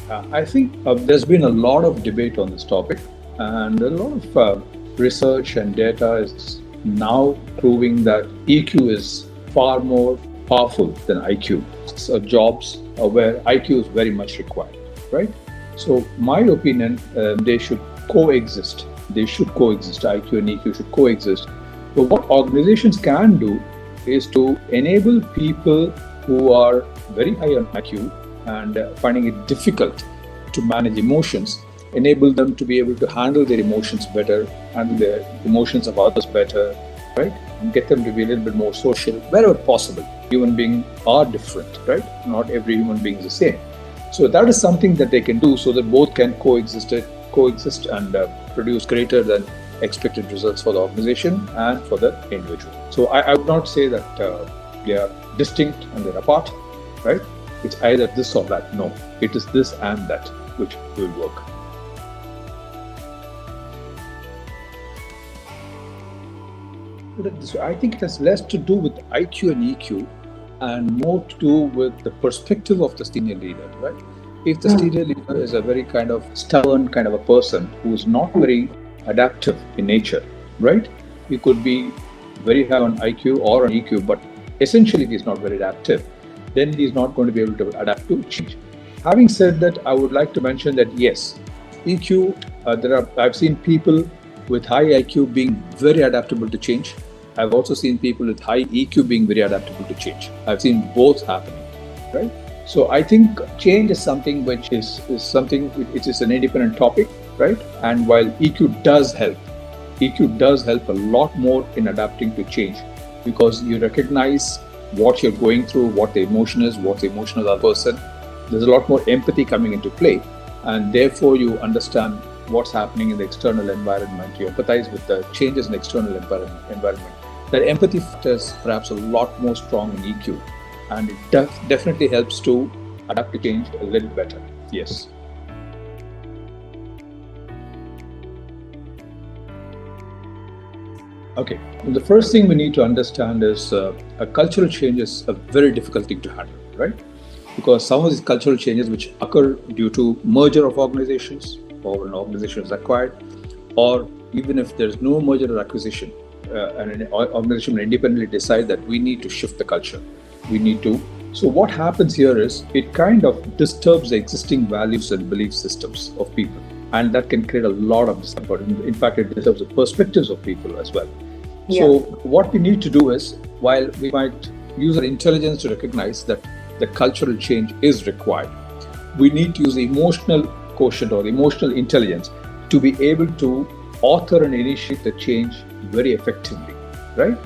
I think there's been a lot of debate on this topic, and a lot of research and data is now proving that EQ is far more powerful than IQ. So jobs where IQ is very much required, right? So, my opinion, they should coexist. They should coexist. IQ and EQ should coexist. But what organizations can do is to enable people who are very high on IQ and finding it difficult to manage emotions, enable them to be able to handle their emotions better, handle their emotions of others better, right? And get them to be a little bit more social wherever possible. Human beings are different, right? Not every human being is the same. So that is something that they can do so that both can coexist and produce greater than expected results for the organization and for the individual. So I would not say that they are distinct and they're apart, right? It's either this or that. No, it is this and that which will work. I think it has less to do with IQ and EQ and more to do with the perspective of the senior leader, right? If the senior leader is a very kind of stubborn kind of a person who is not very adaptive in nature, right? He could be very high on IQ or on EQ, but essentially he is not very adaptive. Then he is not going to be able to adapt to change. Having said that, I would like to mention that yes, EQ, I've seen people with high IQ being very adaptable to change. I've also seen people with high EQ being very adaptable to change. I've seen both happening, right? So I think change is something which is something which is an independent topic, right? And while EQ does help a lot more in adapting to change because you recognize what you're going through, what the emotion is, what's the emotion of the other person. There's a lot more empathy coming into play, and therefore you understand what's happening in the external environment. You empathize with the changes in the external environment. That empathy factor is perhaps a lot more strong in EQ, and it definitely helps to adapt to change a little better. Yes. Okay. The first thing we need to understand is a cultural change is a very difficult thing to handle, right? Because some of these cultural changes which occur due to merger of organizations or an organization is acquired, or even if there's no merger or acquisition, and an organization will independently decide that we need to shift the culture. So what happens here is it kind of disturbs the existing values and belief systems of people. And that can create a lot of discomfort. In fact, it disturbs the perspectives of people as well. Yeah. So what we need to do is, while we might use our intelligence to recognize that the cultural change is required, we need to use the emotional quotient or the emotional intelligence to be able to author and initiate the change very effectively, right?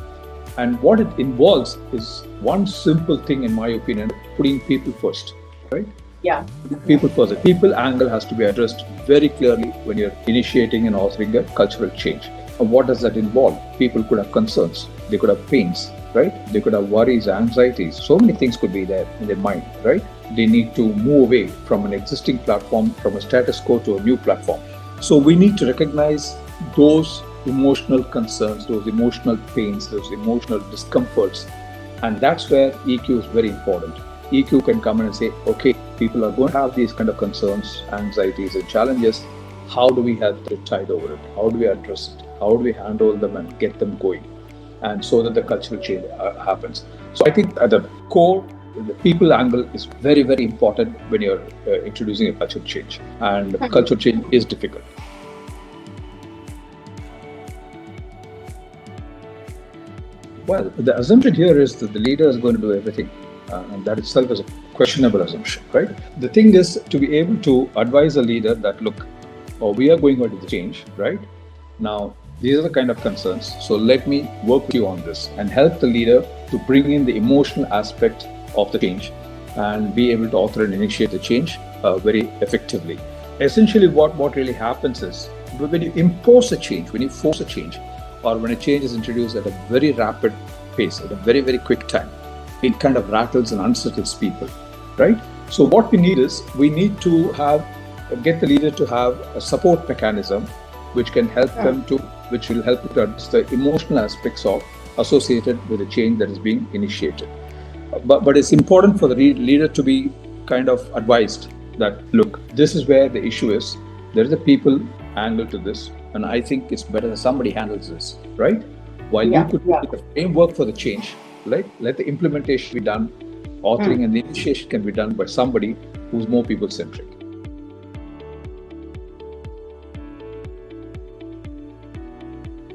And what it involves is one simple thing, in my opinion, putting people first, right? Yeah. People first. The people angle has to be addressed very clearly when you're initiating and authoring a cultural change. And what does that involve? People could have concerns, they could have pains, right? They could have worries, anxieties. So many things could be there in their mind, right? They need to move away from an existing platform, from a status quo to a new platform. So we need to recognize those emotional concerns, those emotional pains, those emotional discomforts. And that's where EQ is very important. EQ can come in and say, okay, people are going to have these kind of concerns, anxieties and challenges. How do we help them tide over it? How do we address it? How do we handle them and get them going? And so that the cultural change happens. So I think at the core, the people angle is very, very important when you're introducing a cultural change. And cultural change is difficult. Well, the assumption here is that the leader is going to do everything. And that itself is a questionable assumption, right? The thing is to be able to advise a leader that, look, we are going to the change, right? Now, these are the kind of concerns. So let me work with you on this and help the leader to bring in the emotional aspect of the change and be able to author and initiate the change very effectively. Essentially, what really happens is when you impose a change, when you force a change, or when a change is introduced at a very rapid pace, at a very, very quick time, it kind of rattles and unsettles people, right? So what we need is, we need to get the leader to have a support mechanism which can help them to, which will help to address the emotional aspects associated with the change that is being initiated. But it's important for the leader to be kind of advised that, look, this is where the issue is. There is a people angle to this, and I think it's better that somebody handles this, right? While you could make a framework for the change, right? Let the implementation be done, authoring and the initiation can be done by somebody who's more people-centric.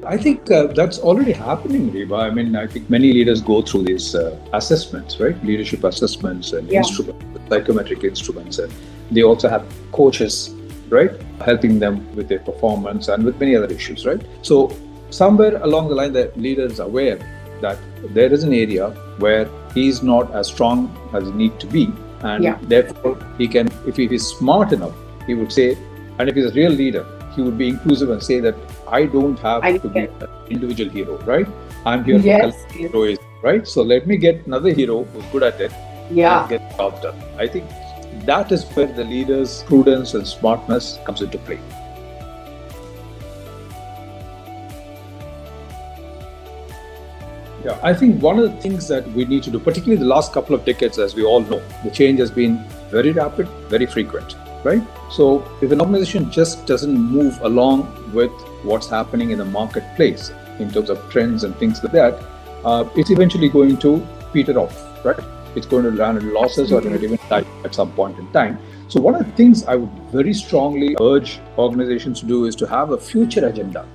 I think that's already happening, Reba. I mean, I think many leaders go through these assessments, right? Leadership assessments and instruments, psychometric instruments. And they also have coaches, right? Helping them with their performance and with many other issues, right? So somewhere along the line, the leader is aware that there is an area where he's not as strong as he needs to be. And therefore, he can, if he is smart enough, he would say, and if he's a real leader, he would be inclusive and say that I don't have to be an individual hero, right? I'm here for collective heroism, right? So let me get another hero who's good at it and get the job done. I think that is where the leader's prudence and smartness comes into play. Yeah, I think one of the things that we need to do, particularly the last couple of decades, as we all know, the change has been very rapid, very frequent, right? So if an organization just doesn't move along with what's happening in the marketplace in terms of trends and things like that, it's eventually going to peter off, right? It's going to run at losses or even die at some point in time. So one of the things I would very strongly urge organizations to do is to have a future agenda,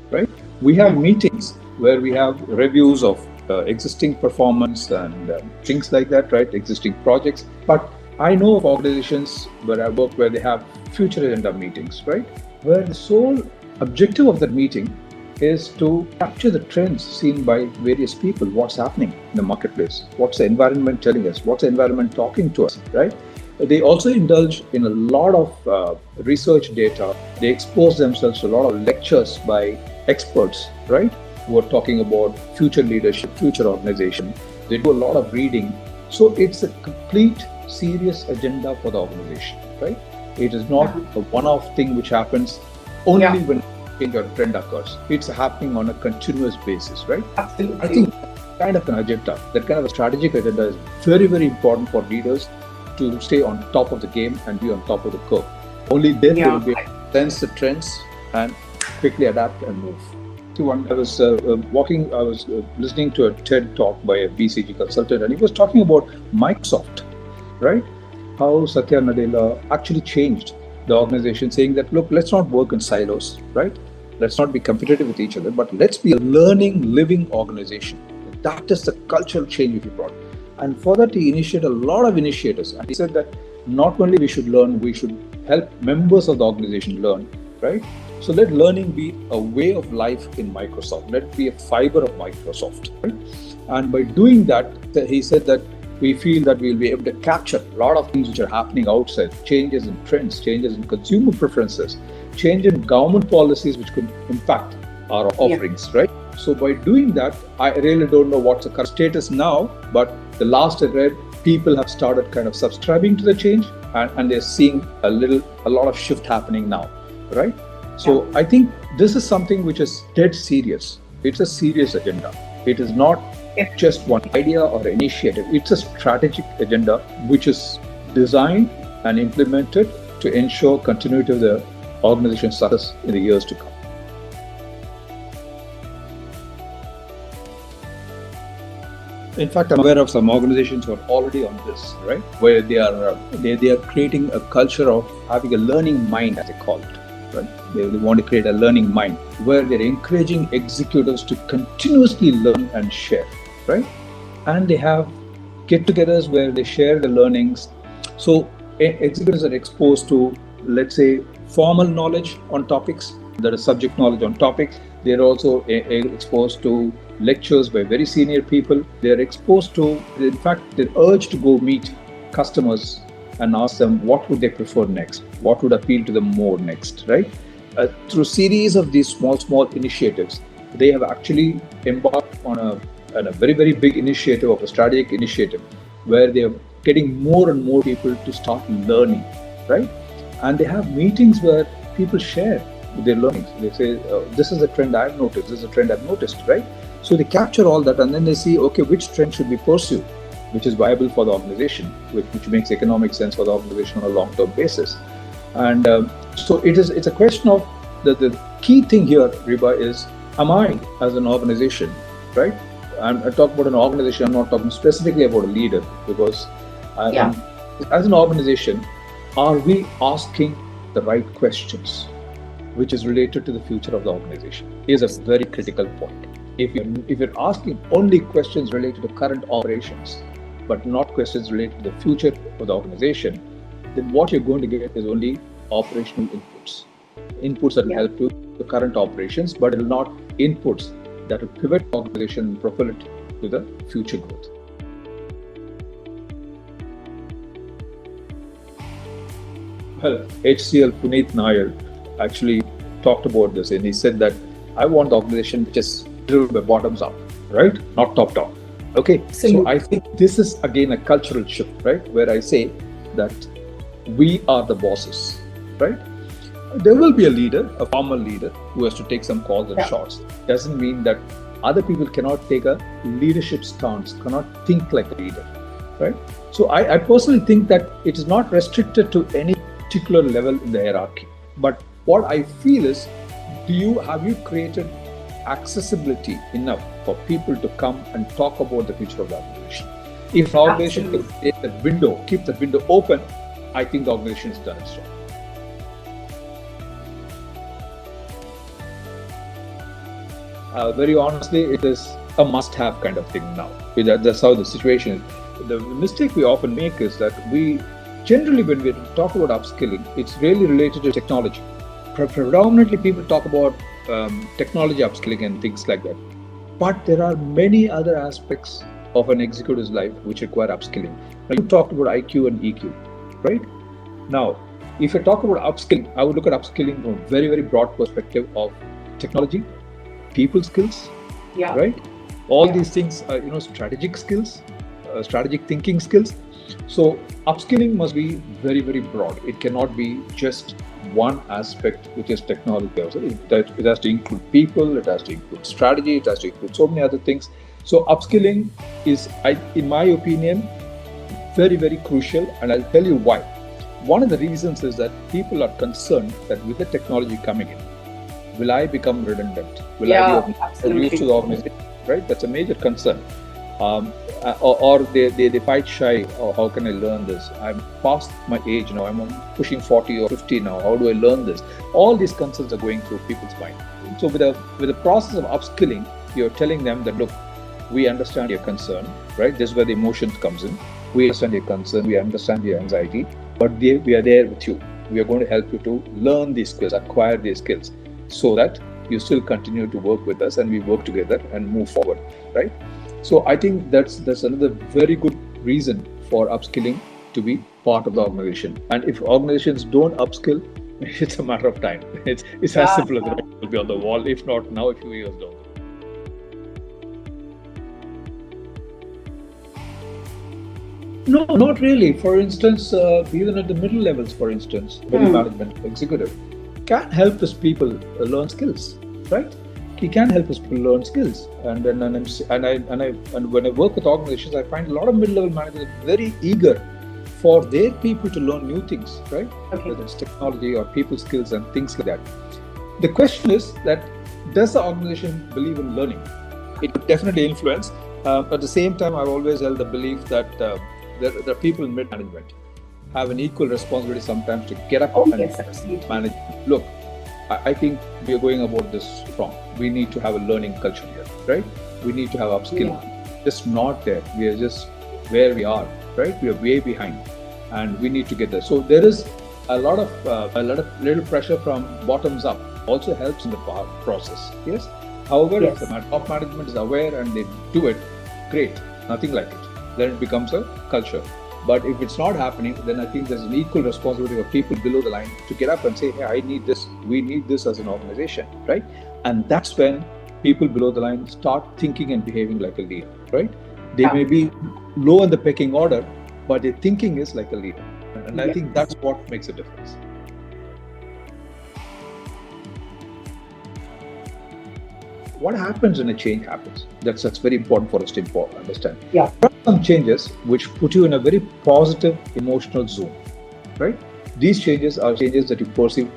right? We have meetings where we have reviews of existing performance and things like that, right? Existing projects. But I know of organizations where I work where they have future agenda meetings, right? Where the sole objective of that meeting is to capture the trends seen by various people, what's happening in the marketplace, what's the environment telling us, what's the environment talking to us, right? They also indulge in a lot of research data. They expose themselves to a lot of lectures by experts, right? Who are talking about future leadership, future organization. They do a lot of reading. So it's a complete serious agenda for the organization, right? It is not a one-off thing which happens only when change or trend occurs. It's happening on a continuous basis, right? Absolutely. I think that kind of an agenda, that kind of a strategic agenda is very, very important for leaders to stay on top of the game and be on top of the curve. Only then they will be able to sense the trends and quickly adapt and move. I was I was listening to a TED talk by a BCG consultant, and he was talking about Microsoft, right? How Satya Nadella actually changed the organization, saying that, look, let's not work in silos, right? Let's not be competitive with each other, but let's be a learning, living organization. That is the cultural change he brought. And for that, he initiated a lot of initiatives. And he said that not only we should learn, we should help members of the organization learn, right? So let learning be a way of life in Microsoft. Let it be a fiber of Microsoft, right? And by doing that, he said that we feel that we'll be able to capture a lot of things which are happening outside, changes in trends, changes in consumer preferences, change in government policies which could impact our offerings, right? So by doing that, I really don't know what's the current status now, but the last I read, people have started kind of subscribing to the change and they're seeing a lot of shift happening now, right? So I think this is something which is dead serious. It's a serious agenda. It is not just one idea or initiative. It's a strategic agenda which is designed and implemented to ensure continuity of the organization's success in the years to come. In fact, I'm aware of some organizations who are already on this, right? Where they are creating a culture of having a learning mind, as they call it. Right? They want to create a learning mind where they're encouraging executives to continuously learn and share, right? And they have get-togethers where they share the learnings. So executives are exposed to, let's say, formal knowledge on topics, that is subject knowledge on topics. They're also exposed to lectures by very senior people. They're exposed to, in fact, they're urged to go meet customers and ask them what would they prefer next, what would appeal to them more next, right? Through series of these small initiatives, they have actually embarked on a very, very big initiative of a strategic initiative where they are getting more and more people to start learning, right? And they have meetings where people share their learnings. They say, this is a trend I've noticed, this is a trend I've noticed, right? So they capture all that and then they see, okay, which trend should we pursue? which is viable for the organization, which makes economic sense for the organization on a long-term basis. And so it's a question of the key thing here, Riba, is am I as an organization, right? I talk about an organization, I'm not talking specifically about a leader, because as an organization, are we asking the right questions, which is related to the future of the organization, is a very critical point. If you're asking only questions related to current operations, but not questions related to the future of the organization, then what you're going to get is only operational inputs that will help you the current operations, but it will not inputs that will pivot the organization and propel it to the future growth. Well, HCL Puneet Nair actually talked about this, and he said that I want the organization which is driven by bottoms up, right? Not top down. Okay. So I think this is again a cultural shift, right? Where I say that we are the bosses, right? There will be a leader, a formal leader, who has to take some calls and shots. Doesn't mean that other people cannot take a leadership stance, cannot think like a leader, right? So I personally think that it is not restricted to any particular level in the hierarchy. But what I feel is, have you created accessibility enough for people to come and talk about the future of the organization? If an organization can keep the window open, I think the organization has done its job. Very honestly, it is a must-have kind of thing now. That's how the situation is. The mistake we often make is that generally when we talk about upskilling, it's really related to technology. Predominantly people talk about technology upskilling and things like that. But there are many other aspects of an executive's life which require upskilling. Now, you talked about IQ and EQ, right? Now, if I talk about upskilling, I would look at upskilling from a very, very broad perspective of technology, people skills, right? All these things are, strategic skills, strategic thinking skills. So upskilling must be very, very broad. It cannot be just one aspect, which is technology. Also, it has to include people, it has to include strategy, it has to include so many other things. So upskilling is, in my opinion, very, very crucial, and I'll tell you why. One of the reasons is that people are concerned that with the technology coming in, will I become redundant? Will I be used to the organization? Right? That's a major concern. Or they fight shy. Oh, how can I learn this? I'm past my age now. I'm pushing 40 or 50 now. How do I learn this? All these concerns are going through people's mind. So with the process of upskilling, you're telling them that, look, we understand your concern, right? This is where the emotions comes in. We understand your concern. We understand your anxiety, but we are there with you. We are going to help you to learn these skills, acquire these skills, so that you still continue to work with us and we work together and move forward, right? So I think that's another very good reason for upskilling to be part of the organization. And if organizations don't upskill, it's a matter of time. It's as simple as that. It will be on the wall, if not now, a few years down. No, not really. For instance, even at the middle levels, for instance, middle management executive can help his people learn skills, right? He can help his people learn skills, and when I work with organizations, I find a lot of mid-level managers are very eager for their people to learn new things, right? Okay. Whether it's technology or people skills and things like that. The question is that, does the organization believe in learning? It would definitely influence. At the same time, I've always held the belief that there are people in mid-management have an equal responsibility sometimes to get up and manage. Look, I think we are going about this wrong. We need to have a learning culture here, right? We need to have upskilling. Just not there. We are just where we are, right? We are way behind, and we need to get there. So there is a lot of little pressure from bottoms up. Also helps in the process. Yes. However, if the top management is aware and they do it, great. Nothing like it. Then it becomes a culture. But if it's not happening, then I think there's an equal responsibility of people below the line to get up and say, hey, I need this. We need this as an organization, right? And that's when people below the line start thinking and behaving like a leader, right? They may be low in the pecking order, but their thinking is like a leader. And I think that's what makes a difference. what happens when a change happens? That's very important for us to understand. Yeah. There are some changes which put you in a very positive emotional zone, right? These changes are changes that you perceive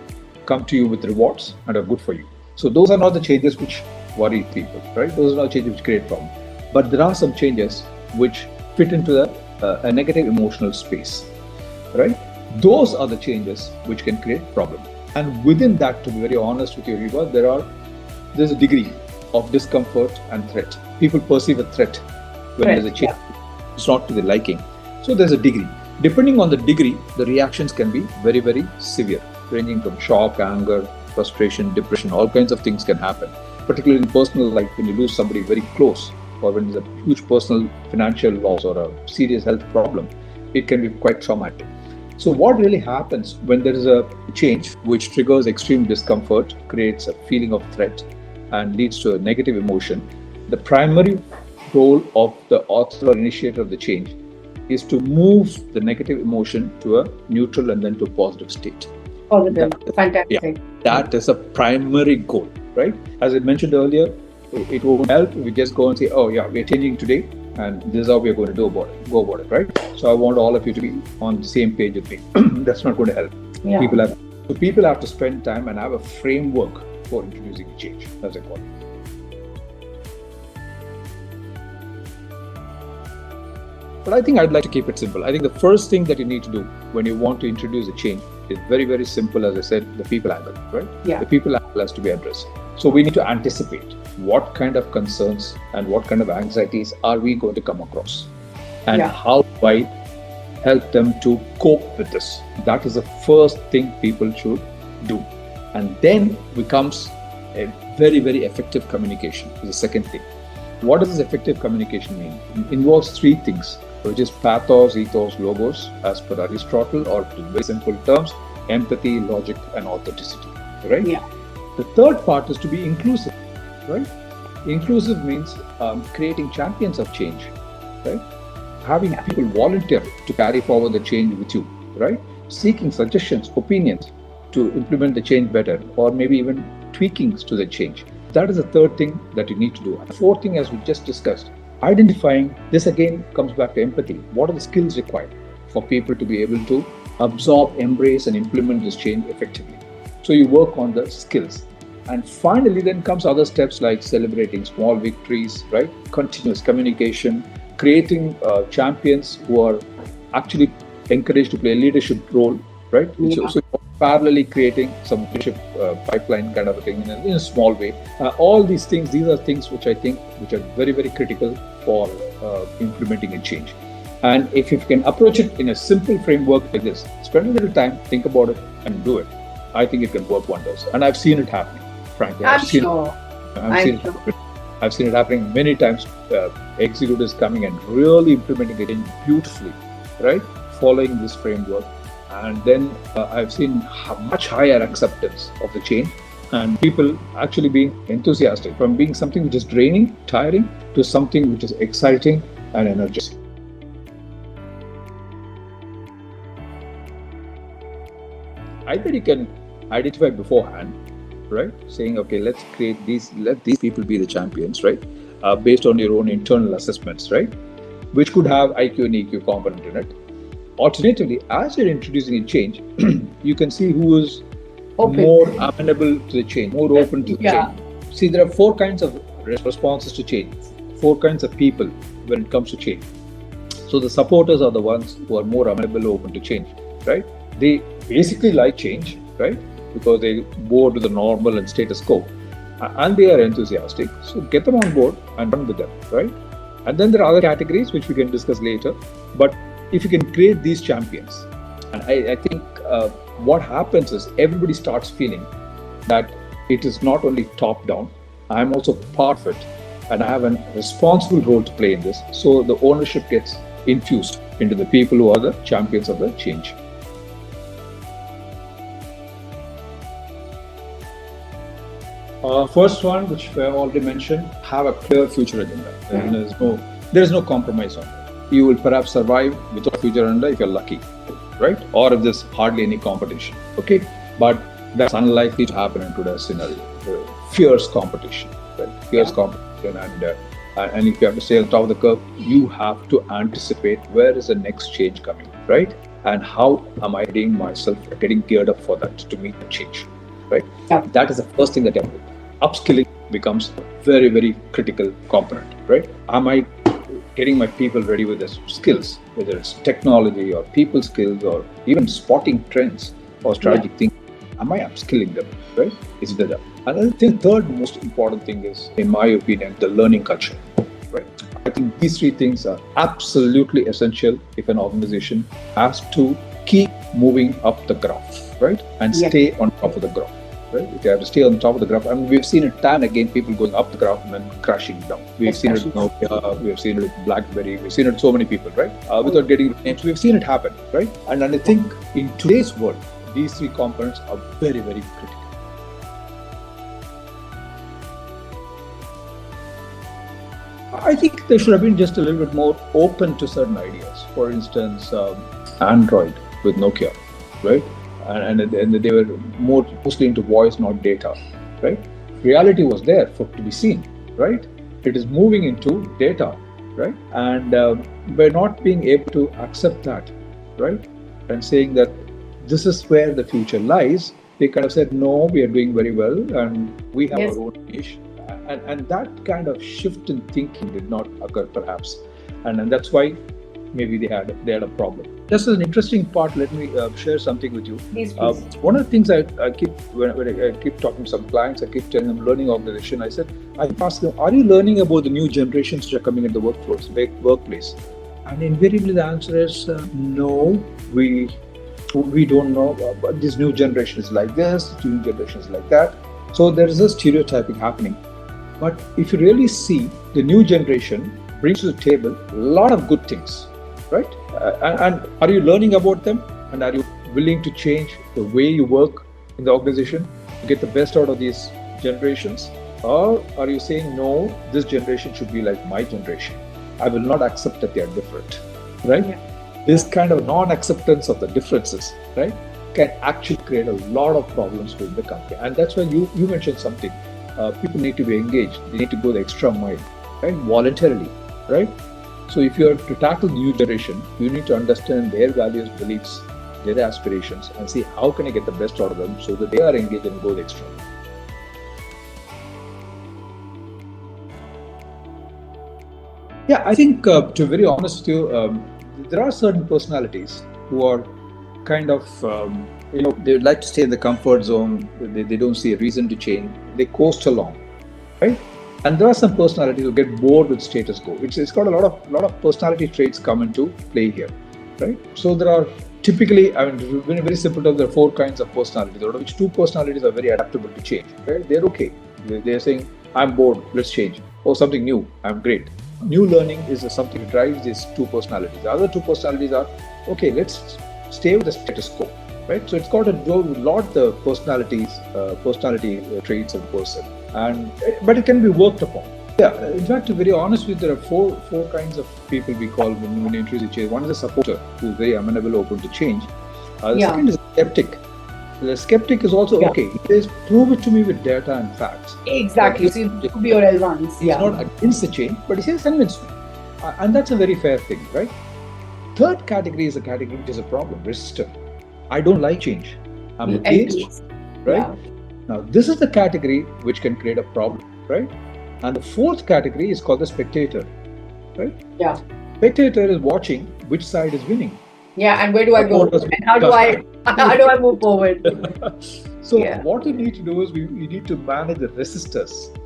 come to you with rewards and are good for you. So those are not the changes which worry people, right? Those are not changes which create problems. But there are some changes which fit into a negative emotional space, right? Those are the changes which can create problems. And within that, to be very honest with you, Riva, there's a degree of discomfort and threat. People perceive a threat when there's a change. Yeah. It's not to their liking. So there's a degree. Depending on the degree, the reactions can be very, very severe, ranging from shock, anger, frustration, depression, all kinds of things can happen. Particularly in personal life, when you lose somebody very close, or when there's a huge personal financial loss or a serious health problem, it can be quite traumatic. So what really happens when there is a change which triggers extreme discomfort, creates a feeling of threat, and leads to a negative emotion? The primary role of the author or initiator of the change is to move the negative emotion to a neutral and then to a positive state. Positive. Fantastic. Yeah, that is a primary goal, right? As I mentioned earlier, it won't help if we just go and say, oh yeah, we're changing today and this is how we're going to go about it, right? So I want all of you to be on the same page with me. That's not going to help. Yeah. People have to spend time and have a framework for introducing a change, as I call it. But I think I'd like to keep it simple. I think the first thing that you need to do when you want to introduce a change is very, very simple. As I said, the people angle, right? Yeah. The people angle has to be addressed. So we need to anticipate what kind of concerns and what kind of anxieties are we going to come across, and how do I help them to cope with this? That is the first thing people should do. And then becomes a very, very effective communication is the second thing. What does this effective communication mean? It involves three things, which is pathos, ethos, logos, as per Aristotle, or in very simple terms, empathy, logic, and authenticity, right? Yeah. The third part is to be inclusive, right? Inclusive means creating champions of change, right? Having people volunteer to carry forward the change with you, right? Seeking suggestions, opinions to implement the change better, or maybe even tweakings to the change. That is the third thing that you need to do. The fourth thing, as we just discussed, identifying, this again comes back to empathy. What are the skills required for people to be able to absorb, embrace, and implement this change effectively? So you work on the skills. And finally, then comes other steps like celebrating small victories, right? Continuous communication, creating champions who are actually encouraged to play a leadership role, right? Yeah. So parallelly creating some leadership pipeline kind of a thing in a small way. All these things, these are things which I think which are very, very critical for implementing a change. And if you can approach it in a simple framework like this, spend a little time, think about it, and do it, I think it can work wonders. And I've seen it happening, frankly. I've seen it happening many times. Executives coming and really implementing it in beautifully, right? Following this framework. And then I've seen much higher acceptance of the change and people actually being enthusiastic from being something which is draining, tiring, to something which is exciting and energizing. I think you can identify beforehand, right? Saying, okay, let these people be the champions, right? Based on your own internal assessments, right? Which could have IQ and EQ component in it. Alternatively, as you're introducing a change, you can see who is more amenable to the change, more open to the change. See, there are 4 kinds of responses to change, 4 kinds of people when it comes to change. So the supporters are the ones who are more amenable, open to change, right? They basically like change, right? Because they bored with the normal and status quo, and they are enthusiastic. So get them on board and run with them, right? And then there are other categories which we can discuss later. But if you can create these champions, and I think what happens is everybody starts feeling that it is not only top down, I'm also part of it, and I have a responsible role to play in this. So the ownership gets infused into the people who are the champions of the change. First one, which I already mentioned, have a clear future agenda. There is no compromise on that. You will perhaps survive without future agenda if you're lucky, right? Or if there's hardly any competition, okay? But that's unlikely to happen in today's scenario. Fierce competition, right? Fierce competition, and if you have to stay on top of the curve, you have to anticipate where is the next change coming, right? And how am I getting myself getting geared up for that to meet the change, right? Yeah. That is the first thing that you have to do. Upskilling becomes a very, very critical component, right? Am I getting my people ready with their skills, whether it's technology or people skills or even spotting trends or strategic thinking? Am I upskilling them, right? Is that? And I think third most important thing is, in my opinion, the learning culture, right? I think these three things are absolutely essential if an organization has to keep moving up the graph, right? And stay on top of the graph. Right? If you have to stay on top of the graph, I mean, we've seen it time and again, people going up the graph and then crashing down. We've seen it with Nokia, we've seen it with BlackBerry, we've seen it with so many people, right? Without getting names, we've seen it happen, right? And I think in today's world, these three components are very, very critical. I think they should have been just a little bit more open to certain ideas. For instance, Android with Nokia, right? And they were mostly into voice, not data, right? Reality was there to be seen, right? It is moving into data, right? And by not being able to accept that, right? And saying that this is where the future lies, they kind of said, no, we are doing very well and we have our own niche. And that kind of shift in thinking did not occur, perhaps. And that's why maybe they had a problem. This is an interesting part. Let me share something with you. Please. One of the things I keep, when I keep talking to some clients, I keep telling them learning organization. I ask them, are you learning about the new generations that are coming in the workplace? And invariably the answer is no, we don't know. But this new generation is like this, this new generation is like that. So there is a stereotyping happening. But if you really see, the new generation brings to the table a lot of good things, right? And are you learning about them? And are you willing to change the way you work in the organization to get the best out of these generations? Or are you saying, no, this generation should be like my generation? I will not accept that they are different, right? Yeah. This kind of non-acceptance of the differences, right, can actually create a lot of problems within the company. And that's why you mentioned something. People need to be engaged. They need to go the extra mile, right? Voluntarily, right? So if you are to tackle the new generation, you need to understand their values, beliefs, their aspirations, and see how can I get the best out of them so that they are engaged and go the extra mile. Yeah, I think to be very honest with you, there are certain personalities who are kind of, they would like to stay in the comfort zone. They don't see a reason to change. They coast along, right? And there are some personalities who get bored with status quo. It's got a lot of personality traits come into play here, right? So there are typically, I mean, very simple terms, there are 4 kinds of personalities, out of which 2 personalities are very adaptable to change, right? They're okay. They're saying, I'm bored, let's change. Oh, something new, I'm great. New learning is something that drives these 2 personalities. The other 2 personalities are, okay, let's stay with the status quo, right? So it's got to do with a lot the personality traits of the person, but it can be worked upon. Yeah, in fact, to be very honest with you, there are four kinds of people we call when we introduce change. One is a supporter who is very amenable, open to change. The second is a skeptic. The skeptic is also okay. He says, prove it to me with data and facts. Exactly. So it could be your L1s. He's not against the change, but he says, convince me. And that's a very fair thing, right? Third category is a category which is a problem, resistor. I don't like change. I'm against, right? Yeah. Now, this is the category which can create a problem, right? And the fourth category is called the spectator, right? Yeah. Spectator is watching which side is winning. Yeah, and where do I go? And how do I move forward? So what we need to do is we need to manage the resistors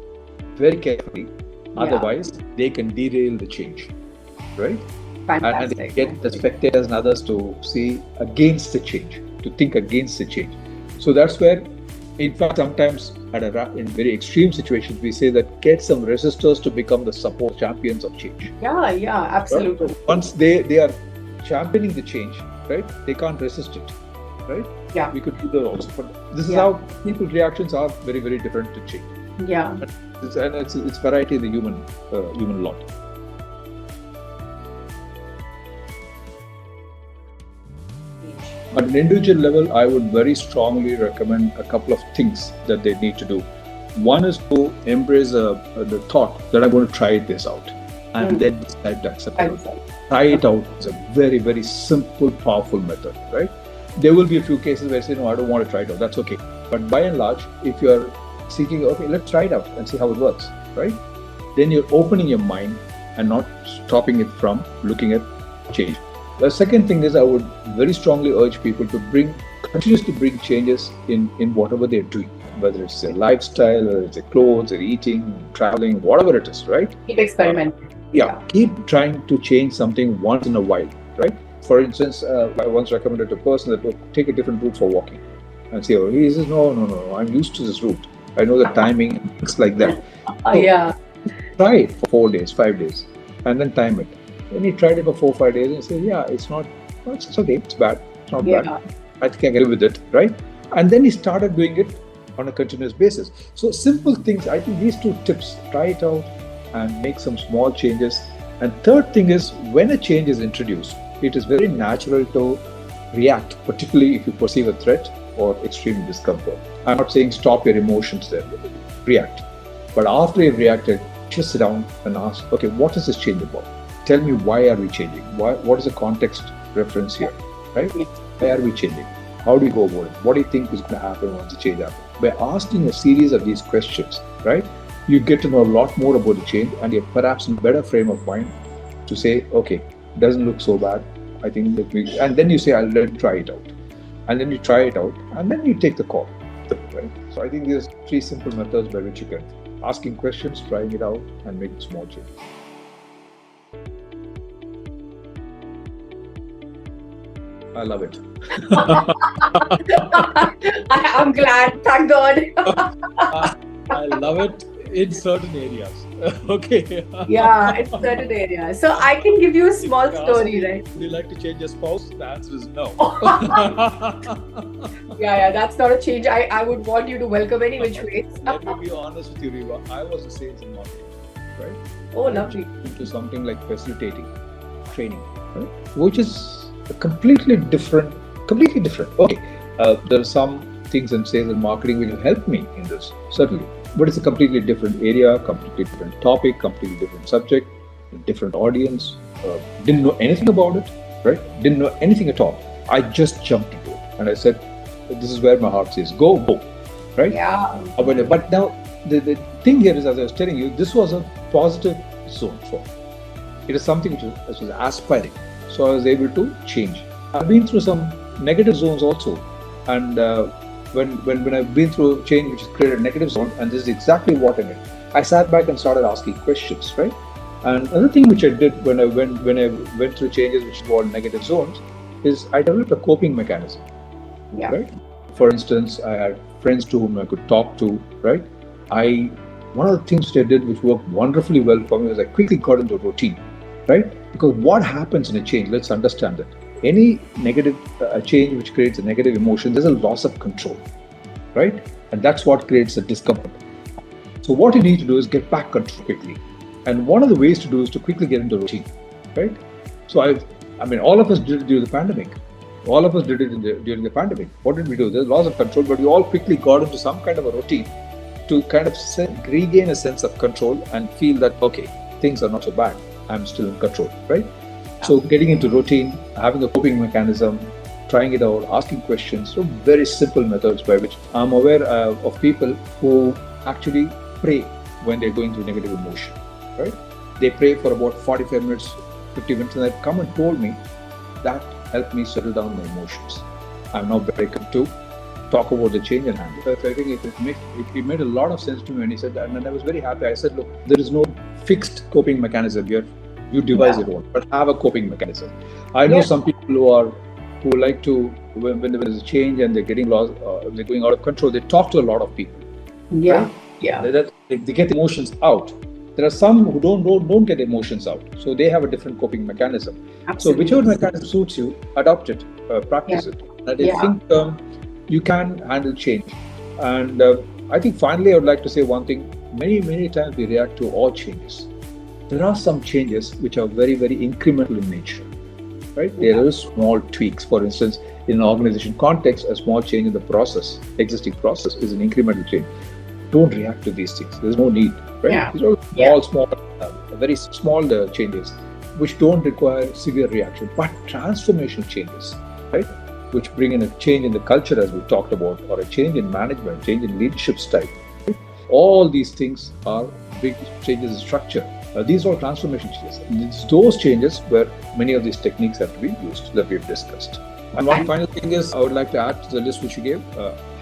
very carefully. Otherwise, they can derail the change, right? Fantastic. And get the spectators and others to see against the change, to think against the change. So that's where, in fact, sometimes in very extreme situations, we say that get some resistors to become the support champions of change. Yeah, absolutely. Right? Once they are championing the change, right? They can't resist it, right? Yeah. We could do that also. But this is how people's reactions are very, very different to change. Yeah. And it's variety in the human lot. At an individual level, I would very strongly recommend a couple of things that they need to do. One is to embrace the thought that I'm going to try this out and then decide to accept it. Try it out is a very, very simple, powerful method, right? There will be a few cases where I say, no, I don't want to try it out. That's okay. But by and large, if you're seeking, okay, let's try it out and see how it works, right? Then you're opening your mind and not stopping it from looking at change. The second thing is I would very strongly urge people to continuously bring changes in whatever they're doing, whether it's their lifestyle, whether it's their clothes, their eating, traveling, whatever it is, right? Keep experimenting. Keep trying to change something once in a while, right? For instance, I once recommended to a person that take a different route for walking and say, oh, he says, no, I'm used to this route. I know the timing and things like that. Try it for 4 days, 5 days, and then time it. Then he tried it for 4 or 5 days and said, it's okay, it's bad, it's not bad. I think I can live with it, right? And then he started doing it on a continuous basis. So simple things, I think these 2 tips, try it out and make some small changes. And third thing is, when a change is introduced, it is very natural to react, particularly if you perceive a threat or extreme discomfort. I'm not saying stop your emotions there, react. But after you've reacted, just sit down and ask, okay, what is this change about? Tell me, why are we changing? What is the context reference here, right? Why are we changing? How do we go about it? What do you think is going to happen once the change happens? By asking a series of these questions, right, you get to know a lot more about the change, and you're perhaps in a better frame of mind to say, okay, doesn't look so bad. I think and then you say, I'll let me try it out. And then you try it out, and then you take the call, right? So I think there's 3 simple methods by which you can asking questions, trying it out, and making small changes. I love it. I'm glad, thank God. I love it in certain areas. Okay. In certain areas. So I can give you a small story, right? Would you like to change your spouse? The answer is no. That's not a change I would want you to welcome any which way. Let me be honest with you, Riva. I was a sales and marketing, right? Oh, lovely. Into something like facilitating, training, right? Which is completely different. Okay, there are some things in sales and marketing which will help me in this, certainly. But it's a completely different area, completely different topic, completely different subject, different audience. Didn't know anything about it, right? Didn't know anything at all. I just jumped into it. And I said, this is where my heart says, go, right? But now, the thing here is, as I was telling you, this was a positive zone for me. It is something which was aspiring. So I was able to change. I've been through some negative zones also. And when I've been through change which has created a negative zone, and this is exactly what I did. I sat back and started asking questions, right? And another thing which I did when I went through changes which involved negative zones is I developed a coping mechanism, right? For instance, I had friends to whom I could talk to, right? One of the things which I did which worked wonderfully well for me was I quickly got into a routine, right? Because what happens in a change, let's understand that. Any negative change which creates a negative emotion, there's a loss of control, right? And that's what creates a discomfort. So what you need to do is get back control quickly. And one of the ways to do is to quickly get into routine, right? So all of us did it during the pandemic. All of us did it during the pandemic. What did we do? There's loss of control, but we all quickly got into some kind of a routine to kind of regain a sense of control and feel that, okay, things are not so bad. I'm still in control, right? So getting into routine, having a coping mechanism, trying it out, asking questions, so very simple methods by which I'm aware of people who actually pray when they're going through negative emotion, right? They pray for about 45 minutes, 50 minutes, and they've come and told me that helped me settle down my emotions. I'm now very good to talk about the change and handle. So I think it made a lot of sense to me when he said that, and I was very happy. I said, look, there is no fixed coping mechanism here. You devise your own, but have a coping mechanism. I know some people who like to, when there is a change and they're getting lost, they're going out of control, they talk to a lot of people. Right? They get emotions out. There are some who don't get emotions out, so they have a different coping mechanism. Absolutely. So whichever mechanism suits you, adopt it, practice it. And I think you can handle change. And I think finally I would like to say one thing. Many times we react to all changes. There are some changes which are very, very incremental in nature, right? There are small tweaks. For instance, in an organization context, a small change in the process, existing process, is an incremental change. don't react to these things. There's no need, right? Yeah. These are all small, very small changes which don't require severe reaction, but transformational changes, right? Which bring in a change in the culture, as we talked about, or a change in management, change in leadership style. Right? All these things are big changes in structure. These are all transformation changes. And it's those changes where many of these techniques have to be used that we've discussed. And one final thing is, I would like to add to the list which you gave,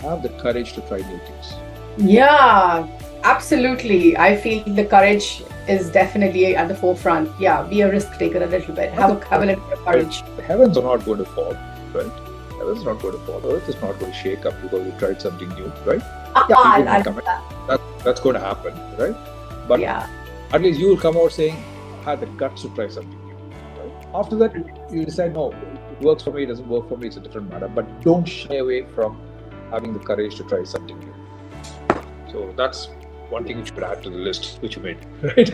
have the courage to try new things. Yeah, absolutely. I feel the courage is definitely at the forefront. Yeah, be a risk taker a little bit. Have a little bit of courage. Heavens are not going to fall, right? Heavens is not going to fall. Earth is not going to shake up because you tried something new, right? That's going to happen, right? But at least you will come out saying, I had the guts to try something new. Right? After that, you decide, no, it works for me, it doesn't work for me, it's a different matter. But don't shy away from having the courage to try something new. So that's one thing you should add to the list which you made, right?